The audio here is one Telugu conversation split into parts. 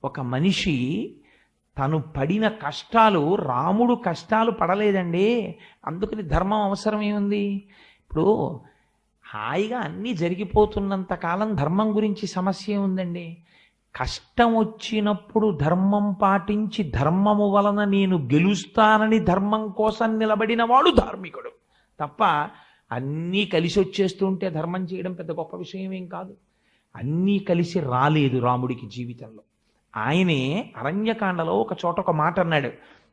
ఒక మనిషి తను పడిన కష్టాలు, రాముడు కష్టాలు పడలేదండి. అందుకని ధర్మం అవసరం ఏముంది? ఇప్పుడు హాయిగా అన్నీ జరిగిపోతున్నంత కాలం ధర్మం గురించి సమస్య ఉందండి. కష్టం వచ్చినప్పుడు ధర్మం పాటించి ధర్మము వలన నేను గెలుస్తానని ధర్మం కోసం నిలబడిన వాడు ధార్మికుడు తప్ప అన్నీ కలిసి వచ్చేస్తుంటే ధర్మం చేయడం పెద్ద గొప్ప విషయం ఏం కాదు. అన్నీ కలిసి రాలేదు రాముడికి జీవితంలో. ఆయనే అరణ్యకాండలో ఒక చోట ఒక మాట అన్నాడు,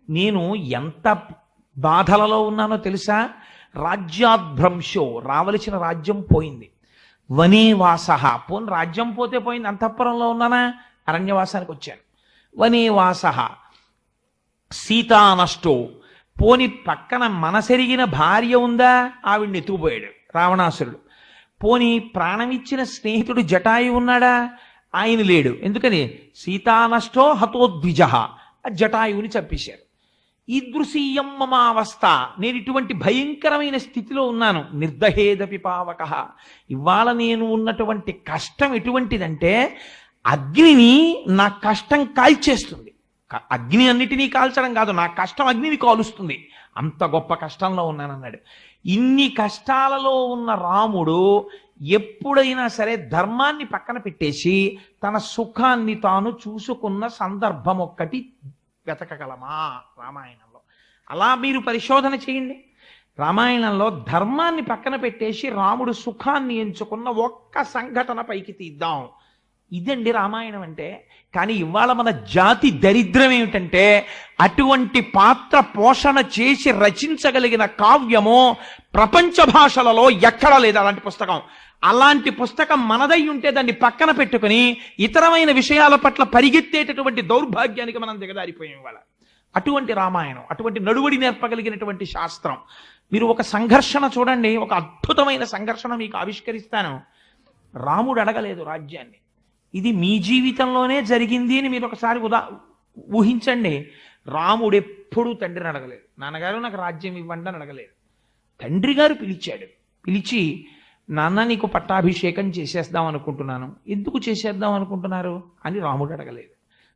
నేను ఎంత బాధలలో ఉన్నానో తెలుసా? రాజ్యాద్భ్రంశో, రావలసిన రాజ్యం పోయింది. వనేవాస, పోని రాజ్యం పోతే పోయింది, అంతఃపురంలో ఉన్నానా? అరణ్యవాసానికి వచ్చాను. వనేవాస సీతానష్టో, పోని పక్కన మనసెరిగిన భార్య ఉందా? ఆవిడ్ని ఎత్తుకుపోయాడు రావణాసురుడు. పోని ప్రాణమిచ్చిన స్నేహితుడు జటాయు ఉన్నాడా? ఆయన లేడు. ఎందుకని? సీతానష్టో హతోద్విజ, జటాయువుని చంపేశారు. ఈదృశీయం మమావస్థ, నేను ఇటువంటి భయంకరమైన స్థితిలో ఉన్నాను. నిర్దహేదపి పావక, ఇవాళ నేను ఉన్నటువంటి కష్టం ఎటువంటిదంటే అగ్నిని నా కష్టం కాల్చేస్తుంది. అగ్ని అన్నిటినీ కాల్చడం కాదు, నా కష్టం అగ్నిని కాలుస్తుంది. అంత గొప్ప కష్టంలో ఉన్నానన్నాడు. ఇన్ని కష్టాలలో ఉన్న రాముడు ఎప్పుడైనా సరే ధర్మాన్ని పక్కన పెట్టేసి తన సుఖాన్ని తాను చూసుకున్న సందర్భం ఒక్కటి వెతకగలమా రామాయణంలో? అలా మీరు పరిశోధన చేయండి. రామాయణంలో ధర్మాన్ని పక్కన పెట్టేసి రాముడు సుఖాన్ని ఎంచుకున్న ఒక్క సంఘటన పైకి తీద్దాం. ఇదండి రామాయణం అంటే. కానీ ఇవాళ మన జాతి దరిద్రం ఏమిటంటే అటువంటి పాత్ర పోషణ చేసి రచించగలిగిన కావ్యము ప్రపంచ భాషలలో ఎక్కడా లేదు అలాంటి పుస్తకం. అలాంటి పుస్తకం మనదై ఉంటే దాన్ని పక్కన పెట్టుకుని ఇతరమైన విషయాల పట్ల పరిగెత్తేటటువంటి దౌర్భాగ్యానికి మనం దిగదారిపోయాం ఇవాళ. అటువంటి రామాయణం, అటువంటి నడువడి నేర్పగలిగినటువంటి శాస్త్రం. మీరు ఒక సంఘర్షణ చూడండి, ఒక అద్భుతమైన సంఘర్షణ మీకు ఆవిష్కరిస్తాను. రాముడు అడగలేదు రాజ్యాన్ని. ఇది మీ జీవితంలోనే జరిగింది అని మీరు ఒకసారి ఊహించండి. రాముడు ఎప్పుడూ తండ్రిని అడగలేదు, నాన్నగారు నాకు రాజ్యం ఇవ్వండి అని అడగలేదు. తండ్రి గారు పిలిచాడు. పిలిచి, నాన్న నీకు పట్టాభిషేకం చేసేద్దాం అనుకుంటున్నాను. ఎందుకు చేసేద్దాం అనుకుంటున్నారు అని రాముడు అడగలేదు.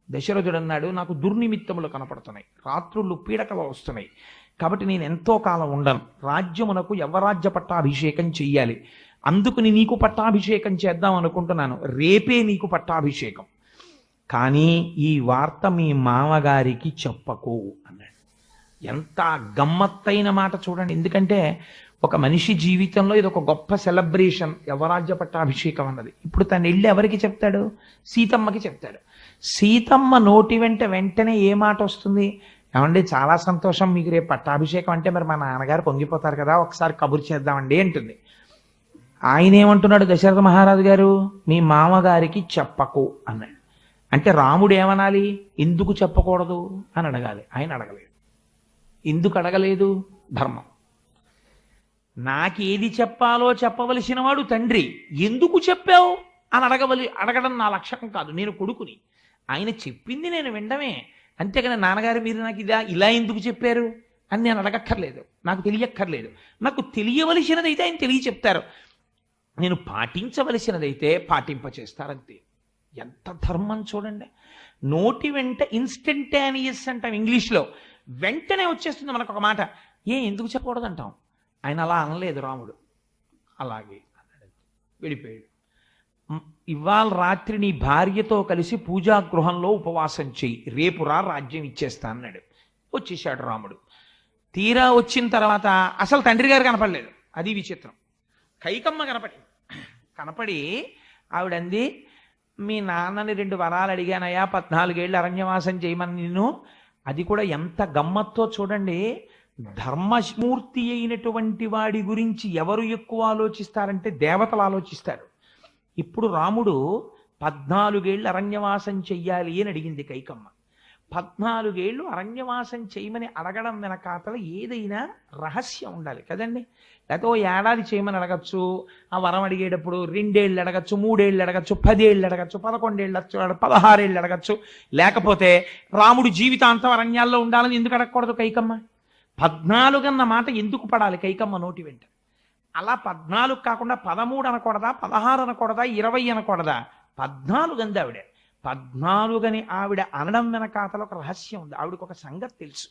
దశరథుడు అన్నాడు, నాకు దుర్నిమిత్తములు కనపడుతున్నాయి, రాత్రుళ్ళు పీడకలు వస్తున్నాయి, కాబట్టి నేను ఎంతో కాలం ఉండను. రాజ్యమునకు యవరాజ్య పట్టాభిషేకం చెయ్యాలి. అందుకుని నీకు పట్టాభిషేకం చేద్దాం అనుకుంటున్నాను. రేపే నీకు పట్టాభిషేకం, కానీ ఈ వార్త మీ మామగారికి చెప్పకు అన్నాడు. ఎంత గమ్మత్తైన మాట చూడండి. ఎందుకంటే ఒక మనిషి జీవితంలో ఇది ఒక గొప్ప సెలబ్రేషన్, యవరాజ్య పట్టాభిషేకం అన్నది. ఇప్పుడు తను వెళ్ళి ఎవరికి చెప్తాడు? సీతమ్మకి చెప్తాడు. సీతమ్మ నోటి వెంటనే ఏ మాట వస్తుంది? ఏమండి చాలా సంతోషం, మీకు రేపు పట్టాభిషేకం అంటే మరి మా నాన్నగారు పొంగిపోతారు కదా, ఒకసారి కబురు చేద్దామండి అంటుంది. ఆయన ఏమంటున్నాడు దశరథ మహారాజు గారు? మీ మామగారికి చెప్పకు అన్నాడు. అంటే రాముడు ఏమనాలి? ఎందుకు చెప్పకూడదు అని అడగాలి. ఆయన అడగలేదు. ఎందుకు అడగలేదు? ధర్మం. నాకేది చెప్పాలో చెప్పవలసిన వాడు తండ్రి. ఎందుకు చెప్పావు అని అడగడం నా లక్షణం కాదు. నేను కొడుకుని, ఆయన చెప్పింది నేను వినడమే. అంతేకాని నాన్నగారు మీరు నాకు ఇలా ఎందుకు చెప్పారు అని నేను అడగక్కర్లేదు, నాకు తెలియక్కర్లేదు. నాకు తెలియవలసినదైతే ఆయన తెలియ చెప్తారు, నేను పాటించవలసినదైతే పాటింపచేస్తారంతే. ఎంత ధర్మం చూడండి. నోటి వెంట ఇన్స్టంటేనియస్ అంటాం ఇంగ్లీష్లో, వెంటనే వచ్చేస్తుంది మనకు ఒక మాట. ఎందుకు చెప్పకూడదు అంటాం. ఆయన అలా అనలేదు రాముడు. అలాగే అన్నాడు, వెళ్ళిపోయాడు. ఇవాళ రాత్రి నీ భార్యతో కలిసి పూజాగృహంలో ఉపవాసం చెయ్యి, రేపు రాజ్యం ఇచ్చేస్తా అన్నాడు. వచ్చేసాడు రాముడు. తీరా వచ్చిన తర్వాత అసలు తండ్రి గారు కనపడలేదు. అది విచిత్రం. కైకమ్మ కనపడి ఆవిడంది, మీ నాన్నని 2 వరాలు అడిగానయ్యా, 14 ఏళ్ళు అరణ్యవాసం చేయమని నిన్ను. అది కూడా ఎంత గమ్మత్తో చూడండి. ధర్మమూర్తి అయినటువంటి వాడి గురించి ఎవరు ఎక్కువ ఆలోచిస్తారంటే దేవతలు ఆలోచిస్తారు. ఇప్పుడు రాముడు 14 ఏళ్ళు అరణ్యవాసం చెయ్యాలి అని అడిగింది కైకమ్మ. 14 ఏళ్ళు అరణ్యవాసం చేయమని అడగడం వెనకాతల ఏదైనా రహస్యం ఉండాలి కదండి. లేకపోతే 1 ఏడాది చేయమని అడగచ్చు, ఆ వరం అడిగేటప్పుడు 2 ఏళ్ళు అడగచ్చు, 3 ఏళ్ళు అడగచ్చు, 10 ఏళ్ళు అడగచ్చు, 11 ఏళ్ళు 16 ఏళ్ళు అడగచ్చు. లేకపోతే రాముడు జీవితాంతం అరణ్యాల్లో ఉండాలని ఎందుకు అడగకూడదు కైకమ్మ? 14 అన్న మాట ఎందుకు పడాలి కైకమ్మ నోటి వెంట? అలా 14 కాకుండా 13 అనకూడదా, 16 అనకూడదా, 20 అనకూడదా? 14 అంది ఆవిడ. 14 ఆవిడ అనడం వెనకాతల ఒక రహస్యం ఉంది. ఆవిడకు ఒక సంగతి తెలుసు.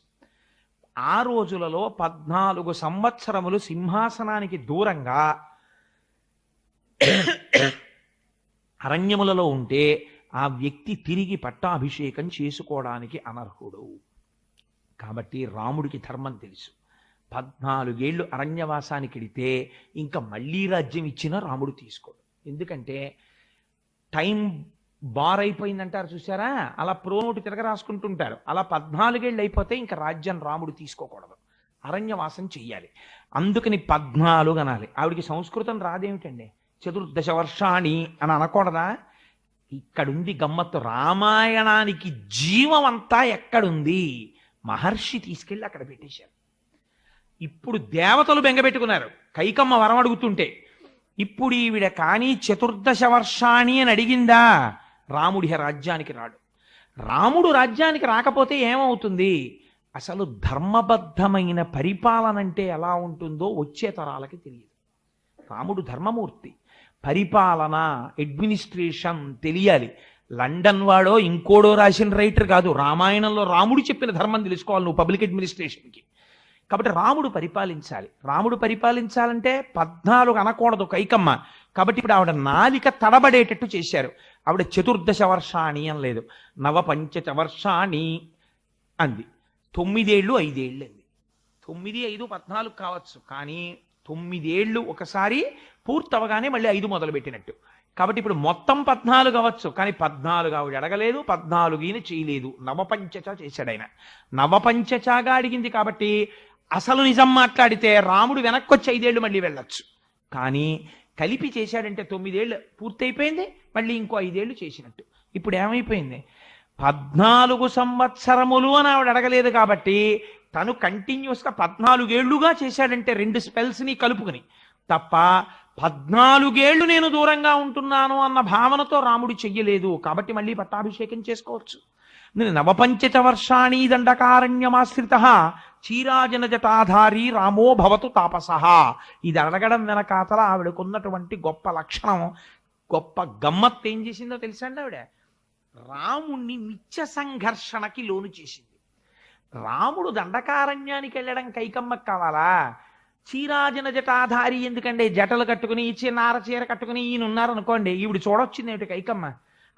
ఆ రోజులలో 14 సంవత్సరములు సింహాసనానికి దూరంగా అరణ్యములలో ఉంటే ఆ వ్యక్తి తిరిగి పట్టాభిషేకం చేసుకోవడానికి అనర్హుడు. కాబట్టి రాముడికి ధర్మం తెలుసు. 14 ఏళ్ళు అరణ్యవాసానికి వెడితే ఇంకా మళ్ళీ రాజ్యం ఇచ్చినా రాముడు తీసుకోడు. ఎందుకంటే టైం బార్ అయిపోయిందంటారు చూసారా, అలా ప్రోనోటు తిరగ రాసుకుంటుంటారు. అలా 14 ఏళ్ళు అయిపోతే ఇంకా రాజ్యం రాముడు తీసుకోకూడదు, అరణ్యవాసం చెయ్యాలి. అందుకని 14 అనాలి. ఆవిడికి సంస్కృతం రాదేమిటండి, 14 వర్షాణి అని అనకూడదా? ఇక్కడుంది గమ్మత్తు. రామాయణానికి జీవం అంతా ఎక్కడుంది? మహర్షి తీసుకెళ్ళి అక్కడ పెట్టేశారు. ఇప్పుడు దేవతలు బెంగపెట్టుకున్నారు కైకమ్మ వరం అడుగుతుంటే. ఇప్పుడు ఈవిడ కానీ 14 వర్షాణి అని అడిగిందా, రాముడి రాజ్యానికి రాడు. రాముడు రాజ్యానికి రాకపోతే ఏమవుతుంది? అసలు ధర్మబద్ధమైన పరిపాలన అంటే ఎలా ఉంటుందో వచ్చే తరాలకి తెలియదు. రాముడు ధర్మమూర్తి, పరిపాలన, అడ్మినిస్ట్రేషన్ తెలియాలి. లండన్ వాడో ఇంకోడో రాసిన రైటర్ కాదు, రామాయణంలో రాముడు చెప్పిన ధర్మం తెలుసుకోవాలి నువ్వు పబ్లిక్ అడ్మినిస్ట్రేషన్కి. కాబట్టి రాముడు పరిపాలించాలి. రాముడు పరిపాలించాలంటే 14 అనకూడదు కైకమ్మ. కాబట్టి ఇప్పుడు ఆవిడ నాలిక తడబడేటట్టు చేశారు. ఆవిడ 14 వర్షాణి అనలేదు, 9 వర్షాణి అంది. 9 ఏళ్ళు 5 ఏళ్ళు అంది. 9, 5, 14 కావచ్చు, కానీ 9 ఏళ్ళు ఒకసారి పూర్తవగానే మళ్ళీ 5 మొదలుపెట్టినట్టు. కాబట్టి ఇప్పుడు మొత్తం 14 అవ్వచ్చు, కానీ 14 ఆవిడ అడగలేదు, 14 చేయలేదు, నవపంచచ చేశాడు ఆయన. నవపంచచగా అడిగింది కాబట్టి అసలు నిజం మాట్లాడితే రాముడు వెనక్కొచ్చి 5 ఏళ్ళు మళ్ళీ వెళ్ళొచ్చు. కానీ కలిపి చేశాడంటే 9 ఏళ్ళు పూర్తయిపోయింది, మళ్ళీ ఇంకో 5 ఏళ్ళు చేసినట్టు. ఇప్పుడు ఏమైపోయింది? 14 సంవత్సరములు అని ఆవిడ అడగలేదు కాబట్టి తను కంటిన్యూస్గా 14 ఏళ్లుగా చేశాడంటే 2 స్పెల్స్ని కలుపుకుని తప్ప 14 ఏళ్ళు నేను దూరంగా ఉంటున్నాను అన్న భావనతో రాముడు చెయ్యలేదు. కాబట్టి మళ్ళీ పట్టాభిషేకం చేసుకోవచ్చు. నేను 9 వర్షాణి దండకారణ్యమాశ్రిత చీరాజన జటాధారి రామో భవతు తాపసః. ఇది అడగడం వెనకాతల ఆవిడకున్నటువంటి గొప్ప లక్షణం, గొప్ప గమ్మత్తు ఏం చేసిందో తెలుసండి ఆవిడ? రాముణ్ణి నిత్య సంఘర్షణకి లోను చేసింది. రాముడు దండకారణ్యానికి వెళ్ళడం కైకమ్మకు కావాలా? చీరాజన జటాధారి ఎందుకంటే జటలు కట్టుకుని నార చీర కట్టుకుని ఈయన ఉన్నారనుకోండి, ఈవిడ చూడొచ్చింది ఏమిటి కైకమ్మ?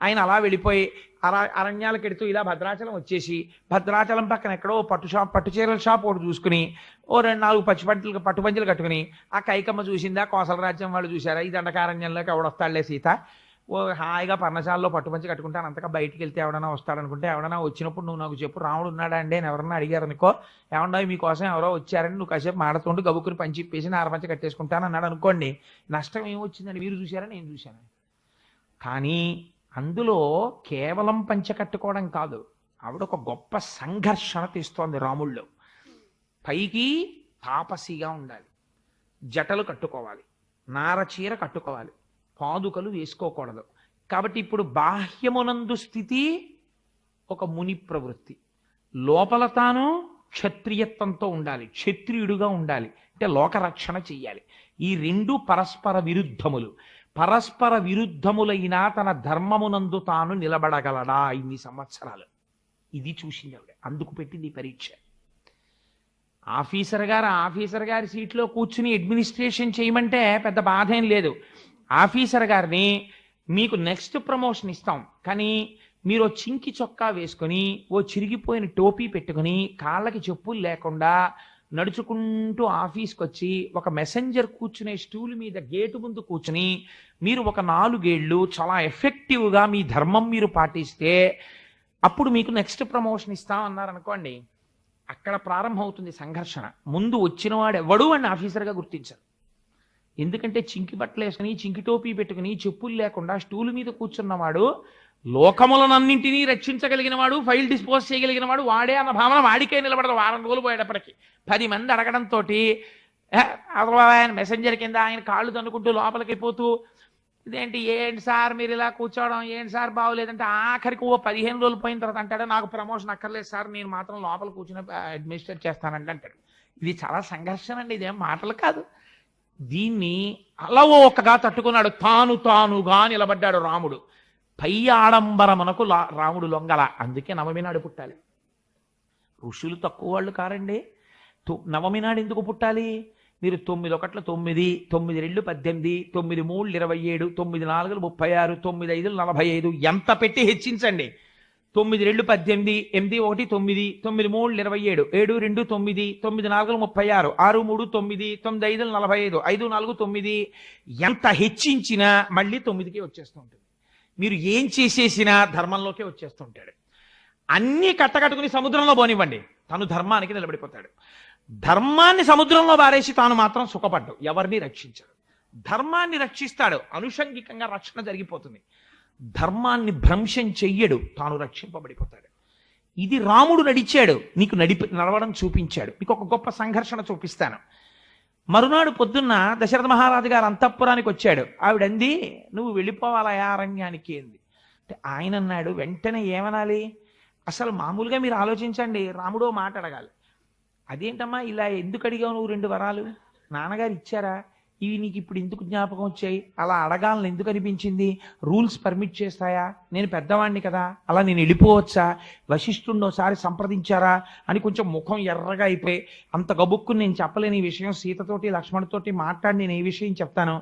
ఆయన అలా వెళ్ళిపోయి అరణ్యాలకు ఎడుతూ ఇలా భద్రాచలం వచ్చేసి భద్రాచలం పక్కన ఎక్కడో పట్టు చీరల షాప్ ఒకటి చూసుకుని ఓ 2-4 పట్టు పంచలు కట్టుకుని ఆ కైకమ్మ చూసిందా, కోసల రాజ్యం వాళ్ళు చూసారా, ఈ దండకారణ్యంలోకి ఎవడొస్తాడులే సీత, ఓ హాయిగా పర్ణశాలలో పట్టుపంచి కట్టుకుంటాను, అంతగా బయటికి వెళ్తే ఎవడన్నా వస్తాడనుకుంటే, ఎవడన్నా వచ్చినప్పుడు నువ్వు నాకు చెప్పు రాముడు ఉన్నాడా అండి అని ఎవరన్నా అడిగారు అనుకో, ఏమన్నా మీకోసం ఎవరో వచ్చారని నువ్వు కాసేపు మాడుతుంటూ గబుక్కుని పంచి ఇప్పేసి నారపంచి కట్టేసుకుంటాను అన్నాడు అనుకోండి, నష్టం ఏమొచ్చిందని మీరు చూసారా, నేను చూశాను. కానీ అందులో కేవలం పంచ కట్టుకోవడం కాదు, ఆవిడ ఒక గొప్ప సంఘర్షణ తీస్తోంది రాముళ్ళు. పైకి తాపసిగా ఉండాలి, జటలు కట్టుకోవాలి, నార చీర కట్టుకోవాలి, పాదుకలు వేసుకోకూడదు. కాబట్టి ఇప్పుడు బాహ్యమునందు స్థితి ఒక ముని ప్రవృత్తి, లోపల తాను క్షత్రియత్వంతో ఉండాలి, క్షత్రియుడుగా ఉండాలి, అంటే లోకరక్షణ చెయ్యాలి. ఈ 2 పరస్పర విరుద్ధములు. పరస్పర విరుద్ధములైనా తన ధర్మమునందు తాను నిలబడగలడా ఇన్ని సంవత్సరాలు? ఇది చూసింది ఆవిడ, అందుకు పెట్టింది పరీక్ష. ఆఫీసర్ గారి సీట్లో కూర్చుని అడ్మినిస్ట్రేషన్ చేయమంటే పెద్ద బాధ ఏం లేదు. ఆఫీసర్ గారిని మీకు నెక్స్ట్ ప్రమోషన్ ఇస్తాం, కానీ మీరు చింకి చొక్కా వేసుకొని ఓ చిరిగిపోయిన టోపీ పెట్టుకుని కాళ్ళకి చెప్పులు లేకుండా నడుచుకుంటూ ఆఫీస్కి వచ్చి ఒక మెసెంజర్ కూర్చునే స్టూల్ మీద గేటు ముందు కూర్చుని మీరు ఒక 4 ఏళ్ళు చాలా ఎఫెక్టివ్గా మీ ధర్మం మీరు పాటిస్తే అప్పుడు మీకు నెక్స్ట్ ప్రమోషన్ ఇస్తాం అన్నారనుకోండి, అక్కడ ప్రారంభమవుతుంది సంఘర్షణ. ముందు వచ్చిన వాడు ఎవడు అని ఆఫీసర్గా గుర్తించారు. ఎందుకంటే చింకి బట్టలు వేసుకుని చింకి టోపీ పెట్టుకుని చెప్పులు లేకుండా స్టూల్ మీద కూర్చున్నవాడు లోకములనన్నింటినీ రక్షించగలిగిన వాడు, ఫైల్ డిస్పోజ్ చేయగలిగిన వాడు వాడే అన్న భావన వాడికే నిలబడదు. వారం రోజులు పోయేటప్పటికి 10 మంది అడగడంతో ఆయన మెసెంజర్ కింద ఆయన కాళ్ళు తన్నుకుంటూ లోపలికి వెళ్ళిపోతూ ఇదేంటి ఏంటి సార్ మీరు ఇలా కూర్చోవడం, ఏంటి సార్ బాగోలేదంటే ఆఖరికి ఓ 15 రోజులు పోయిన తర్వాత అంటాడు నాకు ప్రమోషన్ అక్కర్లేదు సార్, నేను మాత్రం లోపల కూర్చుని అడ్మినిస్ట్రేట్ చేస్తానంటే అంటాడు. ఇది చాలా సంఘర్షణ అండి, ఇదేం మాటలు కాదు. దీన్ని అలవోకగా తట్టుకున్నాడు, తానుగా నిలబడ్డాడు రాముడు. పై ఆడంబరమునకు రాముడు లొంగల. అందుకే నవమి నాడు పుట్టాలి. ఋషులు తక్కువ వాళ్ళు కారండి. నవమి నాడు ఎందుకు పుట్టాలి? మీరు 9 ఒకట్ల 9, 9 2 18, 9 3 27, 9 4 36, 9 5 45 ఎంత పెట్టి హెచ్చించండి. 9 2 18, 8 1 9, 9 3 27, 7 2 9, 9 4 36, 6 3 9, 9 5 45, 5 4 9 ఎంత హెచ్చించినా మళ్ళీ 9కే వచ్చేస్తుంటుంది. మీరు ఏం చేసేసినా ధర్మంలోకే వచ్చేస్తుంటాడు. అన్నీ కట్టకట్టుకుని సముద్రంలో పోనివ్వండి, తను ధర్మానికి నిలబడిపోతాడు. ధర్మాన్ని సముద్రంలో బారేసి తాను మాత్రం సుఖపడ్డు, ఎవరిని రక్షించాడు. ధర్మాన్ని రక్షిస్తాడు, అనుషంగికంగా రక్షణ జరిగిపోతుంది. ధర్మాన్ని భ్రంశం చెయ్యడు, తాను రక్షింపబడిపోతాడు. ఇది రాముడు నడిచాడు, నీకు నడవడం చూపించాడు. మీకు ఒక గొప్ప సంఘర్షణ చూపిస్తాను. మరునాడు పొద్దున్న దశరథ మహారాజు గారు అంతఃపురానికి వచ్చాడు. ఆవిడంది, నువ్వు వెళ్ళిపోవాలా అరణ్యానికి అంది. అంటే ఆయన అన్నాడు, వెంటనే ఏమనాలి? అసలు మామూలుగా మీరు ఆలోచించండి, రాముడో మాట అడగాలి. అదేంటమ్మా ఇలా ఎందుకు అడిగావు నువ్వు 2 వరాలు? నాన్నగారు ఇచ్చారా? ఇవి నీకు ఇప్పుడు ఎందుకు జ్ఞాపకం వచ్చాయి? అలా అడగాలని ఎందుకు అనిపించింది? రూల్స్ పర్మిట్ చేస్తాయా? నేను పెద్దవాడిని కదా, అలా నేను వెళ్ళిపోవచ్చా? వశిష్ఠుడిని ఒకసారి సంప్రదించారా అని కొంచెం ముఖం ఎర్రగా అయిపోయి, అంత గబుక్కుని నేను చెప్పలేని ఈ విషయం సీతతోటి లక్ష్మణుడితోటి మాట్లాడి నేను ఏ విషయం చెప్తాను.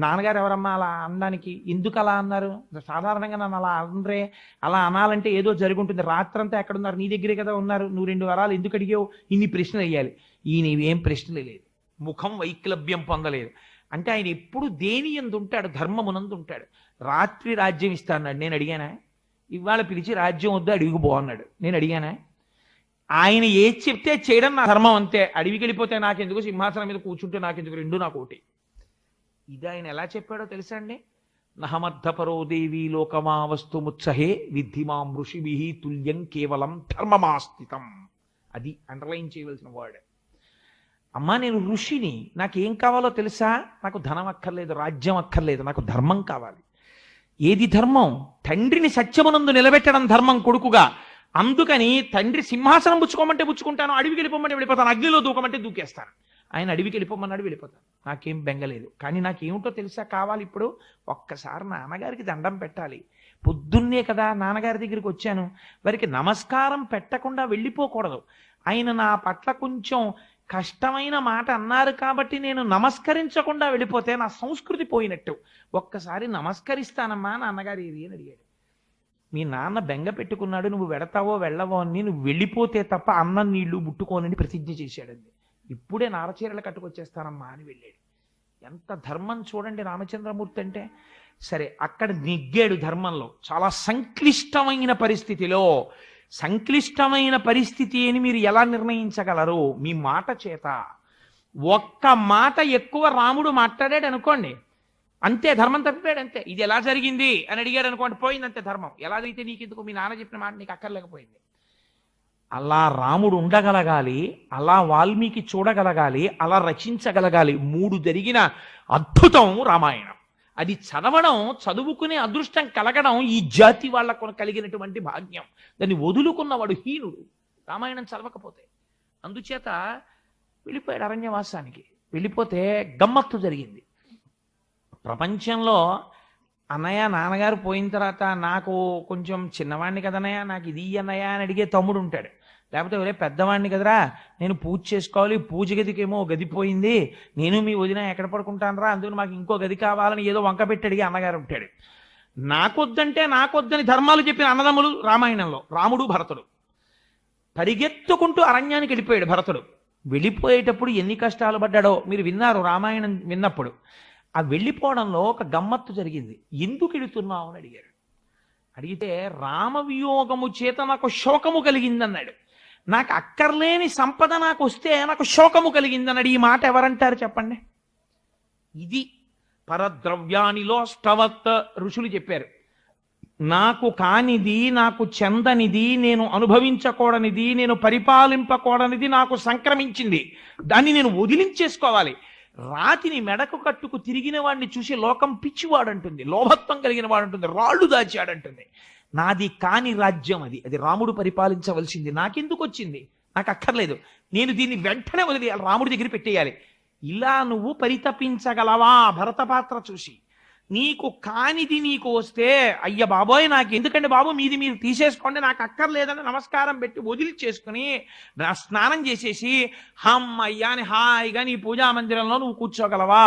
నాన్నగారు ఎవరమ్మా అలా అనడానికి? ఎందుకు అలా అన్నారు? సాధారణంగా నన్ను అలా అనరే, అలా అనాలంటే ఏదో జరుగుంటుంది. రాత్రంతా ఎక్కడున్నారు? నీ దగ్గరే కదా ఉన్నారు. నువ్వు 2 వరాలు ఎందుకు అడిగావు? ఇన్ని ప్రశ్నలు వేయాలి. ఈయన ఏం ప్రశ్నలు లేదు, ముఖం వైక్లభ్యం పొందలేదు. అంటే ఆయన ఎప్పుడు దేని యందు ఉంటాడు? ధర్మమునందు ఉంటాడు. రాత్రి రాజ్యం ఇస్తా అన్నాడు, నేను అడిగానా? ఇవాళ పిలిచి రాజ్యం వద్దు అడవికి పో అన్నాడు, నేను అడిగానా? ఆయన ఏది చెప్తే చేయడం నా ధర్మం, అంతే. అడవికి వెళ్ళిపోతే నాకెందుకు, సింహాసనం మీద కూర్చుంటే నాకెందుకు, 2 నాకు ఒకటి. ఇది ఆయన ఎలా చెప్పాడో తెలుసా అండి? నహమర్థపరో దేవీ లోకమా వస్తు ముత్సహే విద్ధిమాం ఋషిభి తుల్యం కేవలం ధర్మమాస్థితం. అది అండర్లైన్ చేయవలసిన వర్డ్. అమ్మా నేను ఋషిని, నాకేం కావాలో తెలుసా? నాకు ధనం అక్కర్లేదు, రాజ్యం అక్కర్లేదు, నాకు ధర్మం కావాలి. ఏది ధర్మం? తండ్రిని సత్యమునందు నిలబెట్టడం ధర్మం కొడుకుగా. అందుకని తండ్రి సింహాసనం పుచ్చుకోమంటే పుచ్చుకుంటాను, అడవికి వెళ్ళిపోమంటే వెళ్ళిపోతాను, అగ్నిలో దూకమంటే దూకేస్తాను. ఆయన అడవికి వెళ్ళిపోమన్నాడు, వెళ్ళిపోతాను, నాకేం బెంగలేదు. కానీ నాకేమిటో తెలుసా కావాలి ఇప్పుడు? ఒక్కసారి నాన్నగారికి దండం పెట్టాలి. పొద్దున్నే కదా నాన్నగారి దగ్గరికి వచ్చాను, వారికి నమస్కారం పెట్టకుండా వెళ్ళిపోకూడదు. ఆయన నా పట్ల కొంచెం కష్టమైన మాట అన్నారు కాబట్టి నేను నమస్కరించకుండా వెళ్ళిపోతే నా సంస్కృతి పోయినట్టు. ఒక్కసారి నమస్కరిస్తానమ్మా నాన్నగారు ఏది అని అడిగాడు. మీ నాన్న బెంగ పెట్టుకున్నాడు, నువ్వు వెడతావో వెళ్ళవో అని, నువ్వు వెళ్ళిపోతే తప్ప అన్నం నీళ్లు ముట్టుకోనని ప్రతిజ్ఞ చేశాడండి. ఇప్పుడే నారచీరలు కట్టుకొచ్చేస్తానమ్మా అని వెళ్ళాడు. ఎంత ధర్మం చూడండి రామచంద్రమూర్తి అంటే. సరే, అక్కడ నెగ్గాడు ధర్మంలో. చాలా సంక్లిష్టమైన పరిస్థితిలో, సంక్లిష్టమైన పరిస్థితి అని మీరు ఎలా నిర్ణయించగలరు? మీ మాట చేత. ఒక్క మాట ఎక్కువ రాముడు మాట్లాడాడు అనుకోండి, అంతే, ధర్మం తప్పిపోయాడు, అంతే. ఇది ఎలా జరిగింది అని అడిగాడు అనుకోండి, పోయింది అంతే ధర్మం. ఎలా అయితే నీకెందుకు, మీ నాన్న చెప్పిన మాట నీకు అక్కర్లేకపోయింది. అలా రాముడు ఉండగలగాలి, అలా వాల్మీకి చూడగలగాలి, అలా రచించగలగాలి. 3 జరిగిన అద్భుతం రామాయణం. అది చదవడం, చదువుకునే అదృష్టం కలగడం ఈ జాతి వాళ్ళకు కలిగినటువంటి భాగ్యం. దాన్ని వదులుకున్నవాడు హీనుడు, రామాయణం చదవకపోతే. అందుచేత వెళ్ళిపోయాడు అరణ్యవాసానికి. వెళ్ళిపోతే గమ్మత్తు జరిగింది. ప్రపంచంలో అన్నయ్య నాన్నగారు పోయిన తర్వాత నాకు కొంచెం చిన్నవాడిని కదన్నయ్య, నాకు ఇది అన్నయ్య అని అడిగే తమ్ముడు ఉంటాడు. లేకపోతే ఒరే పెద్దవాడిని కదరా, నేను పూజ చేసుకోవాలి, పూజ గదికేమో గది పోయింది, నేను మీ వదిన ఎక్కడ పడుకుంటానరా, అందుకని మాకు ఇంకో గది కావాలని ఏదో వంక పెట్టి అడిగి అన్నగారు ఉంటాడు. నాకొద్దంటే నాకొద్దని ధర్మాలు చెప్పిన అన్నదమ్ములు రామాయణంలో రాముడు భరతుడు. పరిగెత్తుకుంటూ అరణ్యానికి వెళ్ళిపోయాడు భరతుడు. వెళ్ళిపోయేటప్పుడు ఎన్ని కష్టాలు పడ్డాడో మీరు విన్నారు రామాయణం విన్నప్పుడు. ఆ వెళ్ళిపోవడంలో ఒక గమ్మత్తు జరిగింది. ఎందుకు వెళుతున్నావు అని అడిగాడు. అడిగితే రామవియోగము చేత నాకు శోకము కలిగిందన్నాడు. నాకు అక్కర్లేని సంపద నాకు వస్తే నాకు శోకము కలిగిందన్నాడు. ఈ మాట ఎవరంటారు చెప్పండి? ఇది పరద్రవ్యానిలో ష్టవత్ ఋషులు చెప్పారు. నాకు కానిది, నాకు చెందనిది, నేను అనుభవించకూడనిది, నేను పరిపాలింపకూడనిది నాకు సంక్రమించింది, దాన్ని నేను వదిలించేసుకోవాలి. రాతిని మెడకు కట్టుకు తిరిగిన వాడిని చూసి లోకం పిచ్చివాడంటుంది, లోభత్వం కలిగిన వాడంటుంది, రాళ్ళు దాచాడంటుంది. నాది కాని రాజ్యం అది, అది రాముడు పరిపాలించవలసింది. నాకెందుకు వచ్చింది? నాకు అక్కర్లేదు, నేను దీన్ని వెంటనే వదిలేయాలి, రాముడి దగ్గర పెట్టేయాలి. ఇలా నువ్వు పరితపించగలవా? భరత పాత్ర చూసి నీకు కానిది నీకు వస్తే అయ్య బాబోయ్ నాకు ఎందుకండి బాబు మీది మీరు తీసేసుకోండి నాకు అక్కర్లేదని నమస్కారం పెట్టి వదిలి చేసుకుని స్నానం చేసేసి హమ్మయ్యా అని హాయిగా నీ పూజా మందిరంలో నువ్వు కూర్చోగలవా?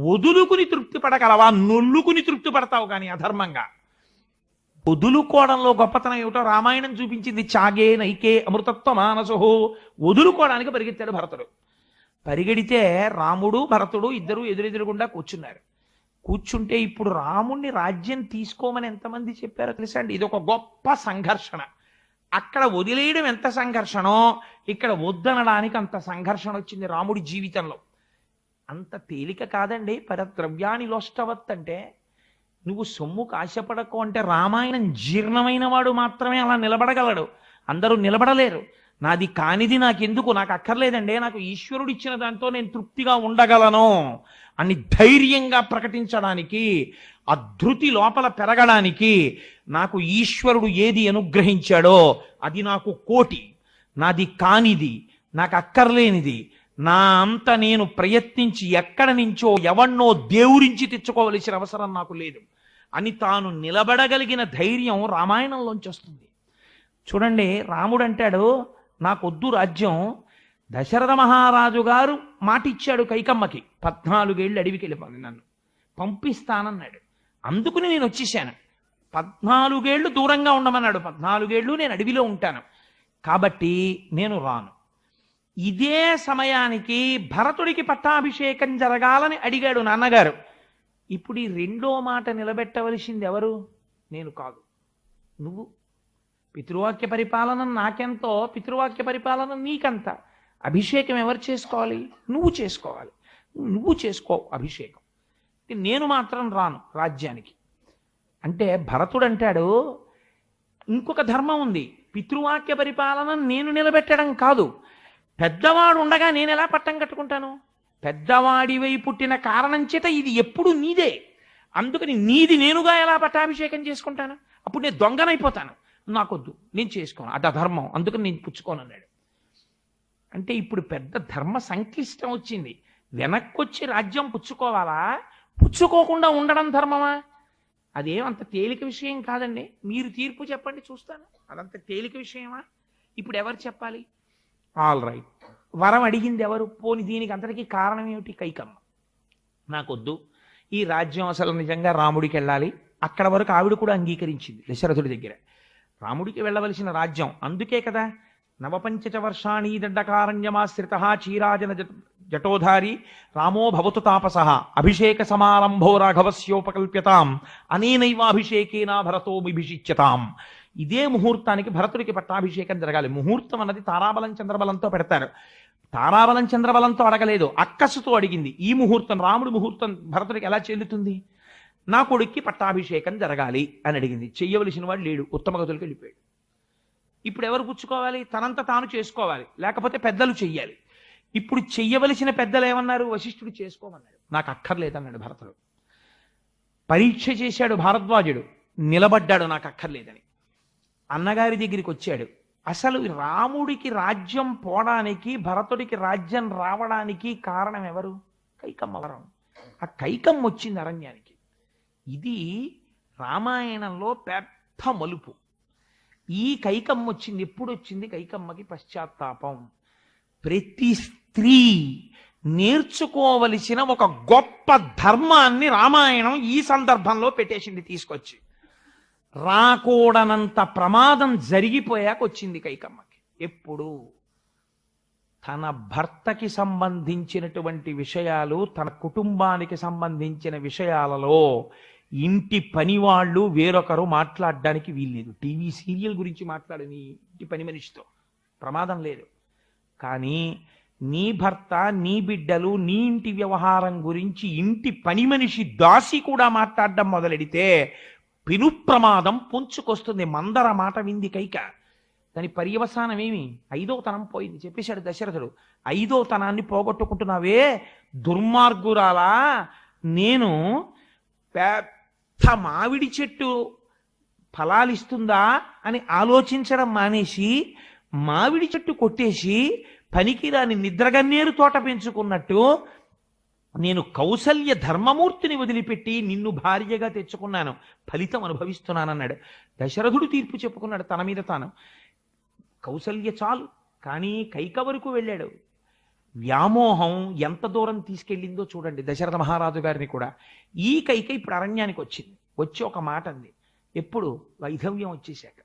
వదులుకుని తృప్తి పడగలవా? నొల్లుకుని తృప్తి పడతావు కానీ అధర్మంగా. వదులుకోవడంలో గొప్పతనం ఏమిటో రామాయణం చూపించింది. చాగే నైకే అమృతత్వ మానసో. వదులుకోవడానికి పరిగెత్తాడు భరతుడు. పరిగెడితే రాముడు భరతుడు ఇద్దరు ఎదురెదురుగుండా కూర్చున్నారు. కూర్చుంటే ఇప్పుడు రాముణ్ణి రాజ్యం తీసుకోమని ఎంతమంది చెప్పారో తెలుసా అండి? ఇది ఒక గొప్ప సంఘర్షణ. అక్కడ వదిలేయడం ఎంత సంఘర్షణో ఇక్కడ వద్దనడానికి అంత సంఘర్షణ వచ్చింది రాముడి జీవితంలో. అంత తేలిక కాదండి పరద్రవ్యాన్ని లోష్టవత్ అంటే. నువ్వు సొమ్ముకు ఆశపడకు అంటే రామాయణం జీర్ణమైన వాడు మాత్రమే అలా నిలబడగలడు, అందరూ నిలబడలేరు. నాది కానిది నాకెందుకు, నాకు అక్కర్లేదండి, నాకు ఈశ్వరుడు ఇచ్చిన దాంతో నేను తృప్తిగా ఉండగలను అని ధైర్యంగా ప్రకటించడానికి, ఆ ధృతి లోపల పెరగడానికి నాకు ఈశ్వరుడు ఏది అనుగ్రహించాడో అది నాకు కోటి, నాది కానిది, నాకు అక్కర్లేనిది, నా అంత నేను ప్రయత్నించి ఎక్కడి నుంచో ఎవన్నో దేవురించి తెచ్చుకోవలసిన అవసరం నాకు లేదు అని తాను నిలబడగలిగిన ధైర్యం రామాయణంలోంచి వస్తుంది. చూడండి, రాముడు అంటాడు నాకొద్దు రాజ్యం. దశరథ మహారాజు గారు మాటిచ్చాడు కైకమ్మకి, 14 ఏళ్ళు అడవికి వెళ్ళిపోయి నన్ను పంపిస్తానన్నాడు. అందుకుని నేను వచ్చేసాను. 14 ఏళ్ళు దూరంగా ఉండమన్నాడు, 14 ఏళ్ళు నేను అడవిలో ఉంటాను కాబట్టి నేను రాను. ఇదే సమయానికి భరతుడికి పట్టాభిషేకం జరగాలని అడిగాడు నాన్నగారు. ఇప్పుడు ఈ రెండో మాట నిలబెట్టవలసింది ఎవరు? నేను కాదు, నువ్వు. పితృవాక్య పరిపాలన నాకెంతో, పితృవాక్య పరిపాలన నీకంత. అభిషేకం ఎవరు చేసుకోవాలి? నువ్వు చేసుకోవాలి. నువ్వు చేసుకో అభిషేకం. నేను మాత్రం రాను రాజ్యానికి అంటే భరతుడు అంటాడు ఇంకొక ధర్మం ఉంది. పితృవాక్య పరిపాలన నేను నిలబెట్టడం కాదు, పెద్దవాడు ఉండగా నేను ఎలా పట్టం కట్టుకుంటాను? పెద్దవాడివై పుట్టిన కారణం చేత ఇది ఎప్పుడు నీదే, అందుకని నీది నేనుగా ఎలా పట్టాభిషేకం చేసుకుంటాను? అప్పుడు నేను దొంగనైపోతాను. నాకొద్దు, నేను చేసుకోను, అట ధర్మం, అందుకని నేను పుచ్చుకోను అన్నాడు. అంటే ఇప్పుడు పెద్ద ధర్మ సంక్లిష్టం వచ్చింది. వెనక్కొచ్చి రాజ్యం పుచ్చుకోవాలా, పుచ్చుకోకుండా ఉండడం ధర్మమా? అదేమంత తేలిక విషయం కాదండి. మీరు తీర్పు చెప్పండి చూస్తాను. అదంత తేలిక విషయమా? ఇప్పుడు ఎవరు చెప్పాలి? ఆల్ రైట్, వరం అడిగింది ఎవరు? పోని దీనికి అంతటికీ కారణం ఏమిటి? కైకమ్మ. నాకొద్దు, ఈ రాజ్యం అసలు నిజంగా రాముడికి వెళ్ళాలి. అక్కడ వరకు ఆవిడ కూడా అంగీకరించింది దశరథుడి దగ్గర. రాముడికి వెళ్ళవలసిన రాజ్యం, అందుకే కదా నవపంచచ వర్షాణి దండకారణ్యమాశ్రిత చీరాజన జటోధారి రామో భవతు తాపస అభిషేక సమారంభో రాఘవస్యోపకల్ప్యతాం అనేనైవాభిషేకేనా భరతో విభిషిచ్యతాం. ఇదే ముహూర్తానికి భరతుడికి పట్టాభిషేకం జరగాలి. ముహూర్తం అన్నది తారాబలం చంద్రబలంతో పెడతారు. తారాబలం చంద్రబలంతో అడగలేదు, అక్కసుతో అడిగింది. ఈ ముహూర్తం, రాముడి ముహూర్తం భరతుడికి ఎలా చెల్లుతుంది? నా కొడుక్కి పట్టాభిషేకం జరగాలి అని అడిగింది. చెయ్యవలసిన వాడు లేడు, ఉత్తమ గతులకు వెళ్ళిపోయాడు. ఇప్పుడు ఎవరు పుచ్చుకోవాలి? తనంత తాను చేసుకోవాలి, లేకపోతే పెద్దలు చెయ్యాలి. ఇప్పుడు చెయ్యవలసిన పెద్దలు ఏమన్నారు? వశిష్ఠుడు చేసుకోమన్నాడు. నాకు అక్కర్లేదన్నాడు భరతుడు. పరీక్ష చేశాడు భారద్వాజుడు, నిలబడ్డాడు నాకు అక్కర్లేదని. అన్నగారి దగ్గరికి వచ్చాడు. అసలు రాముడికి రాజ్యం పోవడానికి, భరతుడికి రాజ్యం రావడానికి కారణం ఎవరు? కైకమ్మ వరం. ఆ కైకమ్మ వచ్చింది అరణ్యానికి. ఇది రామాయణంలో పెద్ద మలుపు. ఈ కైకమ్మ వచ్చింది. ఎప్పుడు వచ్చింది? కైకమ్మకి పశ్చాత్తాపం. ప్రతి స్త్రీ నేర్చుకోవలసిన ఒక గొప్ప ధర్మాన్ని రామాయణం ఈ సందర్భంలో పెట్టేసింది తీసుకొచ్చి. రాకూడనంత ప్రమాదం జరిగిపోయాక వచ్చింది కైకమ్మకి. ఎప్పుడు? తన భర్తకి సంబంధించినటువంటి విషయాలు, తన కుటుంబానికి సంబంధించిన విషయాలలో ఇంటి పని వాళ్ళు వేరొకరు మాట్లాడడానికి వీల్లేదు. టీవీ సీరియల్ గురించి మాట్లాడని ఇంటి పని మనిషితో ప్రమాదం లేదు. కానీ నీ భర్త, నీ బిడ్డలు, నీ ఇంటి వ్యవహారం గురించి ఇంటి పని మనిషి దాసి కూడా మాట్లాడడం మొదలెడితే పెను ప్రమాదం పొంచుకొస్తుంది. మందర మాట వింది కైక. దాని పర్యవసానం ఏమి? 5వ తనం పోయింది. చెప్పేశాడు దశరథుడు, 5వ తనాన్ని పోగొట్టుకుంటున్నావే దుర్మార్గురాలా, నేను పెద్ద మామిడి చెట్టు ఫలాలిస్తుందా అని ఆలోచించడం మానేసి మామిడి చెట్టు కొట్టేసి పనికిరాని నిద్రగన్నేరు తోట పెంచుకున్నట్టు నేను కౌసల్య ధర్మమూర్తిని వదిలిపెట్టి నిన్ను భార్యగా తెచ్చుకున్నాను, ఫలితం అనుభవిస్తున్నానన్నాడు. దశరథుడు తీర్పు చెప్పుకున్నాడు తన మీద తాను. కౌసల్య చాలు, కానీ కైక వరకు వెళ్ళాడు. వ్యామోహం ఎంత దూరం తీసుకెళ్ళిందో చూడండి దశరథ మహారాజు గారిని కూడా. ఈ కైక ఇప్పుడు అరణ్యానికి వచ్చింది, వచ్చి ఒక మాట అంది. ఎప్పుడు? వైధవ్యం వచ్చేశాక.